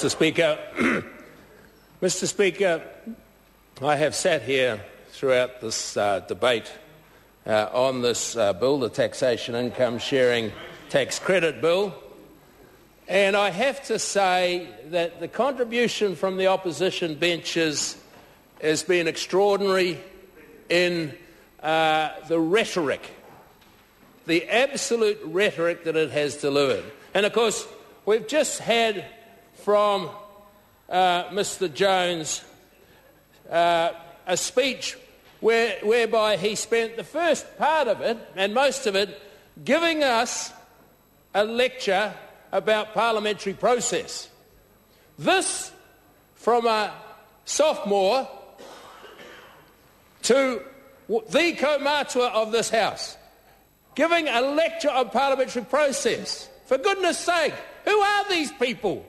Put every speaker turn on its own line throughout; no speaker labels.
Mr. Speaker. Mr. Speaker, I have sat here throughout this debate on this bill, the Taxation Income Sharing Tax Credit Bill, and I have to say that the contribution from the opposition benches has been extraordinary in the rhetoric, the absolute rhetoric that it has delivered. And of course, we've just had from Mr. Jones a speech whereby he spent the first part of it, and most of it, giving us a lecture about parliamentary process. This from a sophomore to the kaumatua of this House, giving a lecture on parliamentary process. For goodness sake, who are these people?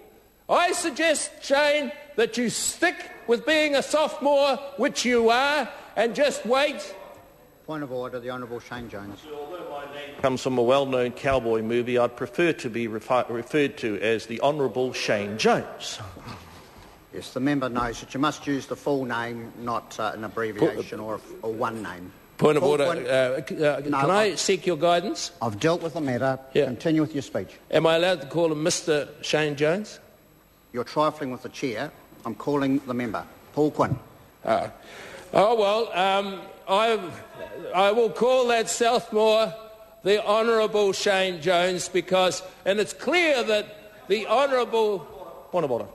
I suggest, Shane, that you stick with being a sophomore, which you are, and just wait.
Point of order, the Honourable Shane Jones.
Although my name comes from a well-known cowboy movie, I'd prefer to be referred to as the Honourable Shane Jones.
Yes, the member knows that you must use the full name, not an abbreviation or one name.
Point of order. Can I seek your guidance?
I've dealt with the matter.
Yeah.
Continue with your speech.
Am I allowed to call him Mr. Shane Jones?
You're trifling with the chair. I'm calling the member. Paul Quinn.
I will call that Southmore the Honourable Shane Jones because, and it's clear that the Honourable...
Point of order.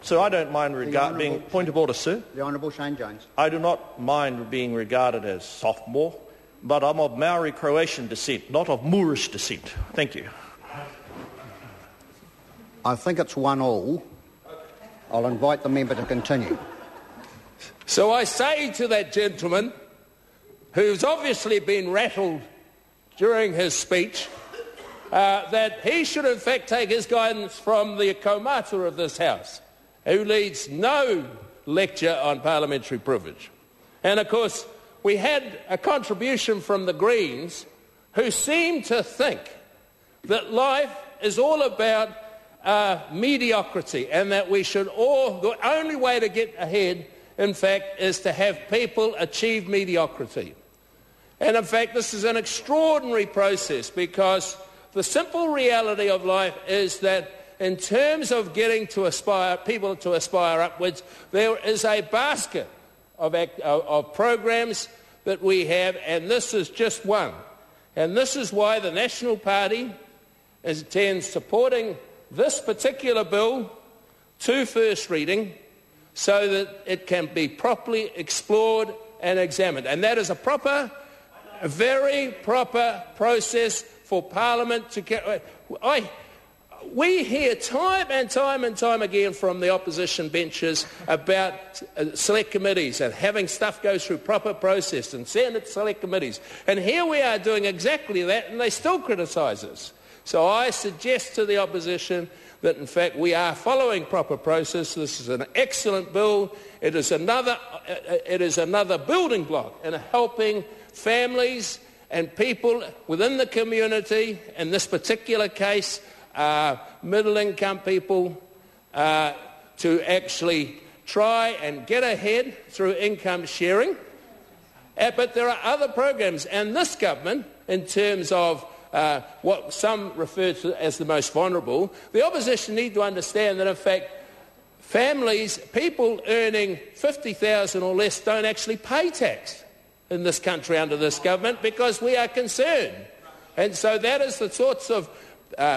Sir, I don't mind being... Point of order, sir.
The Honourable Shane Jones.
I do not mind being regarded as sophomore, but I'm of Maori Croatian descent, not of Moorish descent. Thank you.
I think it's 1-1. I'll invite the member to continue.
So I say to that gentleman, who's obviously been rattled during his speech, that he should in fact take his guidance from the kaumatua of this House, who leads no lecture on parliamentary privilege. And of course, we had a contribution from the Greens, who seem to think that life is all about mediocrity, and that we should the only way to get ahead, in fact, is to have people achieve mediocrity. And in fact, this is an extraordinary process, because the simple reality of life is that in terms of getting people to aspire upwards, there is a basket of programs that we have, and this is just one. And this is why the National Party intends supporting this particular bill to first reading so that it can be properly explored and examined. And that is a very proper process for Parliament to get... We hear time and time again from the opposition benches about select committees and having stuff go through proper process and send it to select committees. And here we are doing exactly that, and they still criticise us. So I suggest to the opposition that, in fact, we are following proper process. This is an excellent bill. It is another building block in helping families and people within the community, in this particular case, middle-income people, to actually try and get ahead through income sharing. But there are other programs, and this government, in terms of what some refer to as the most vulnerable, the opposition need to understand that, in fact, families, people earning $50,000 or less don't actually pay tax in this country under this government, because we are concerned. And so that is the sorts of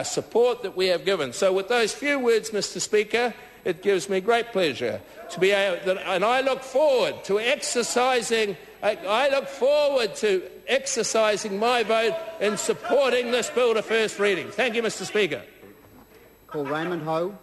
support that we have given. So with those few words, Mr. Speaker, it gives me great pleasure to be able, and I look forward to exercising my vote in supporting this bill to first reading. Thank you, Mr. Speaker.
Call Raymond Ho.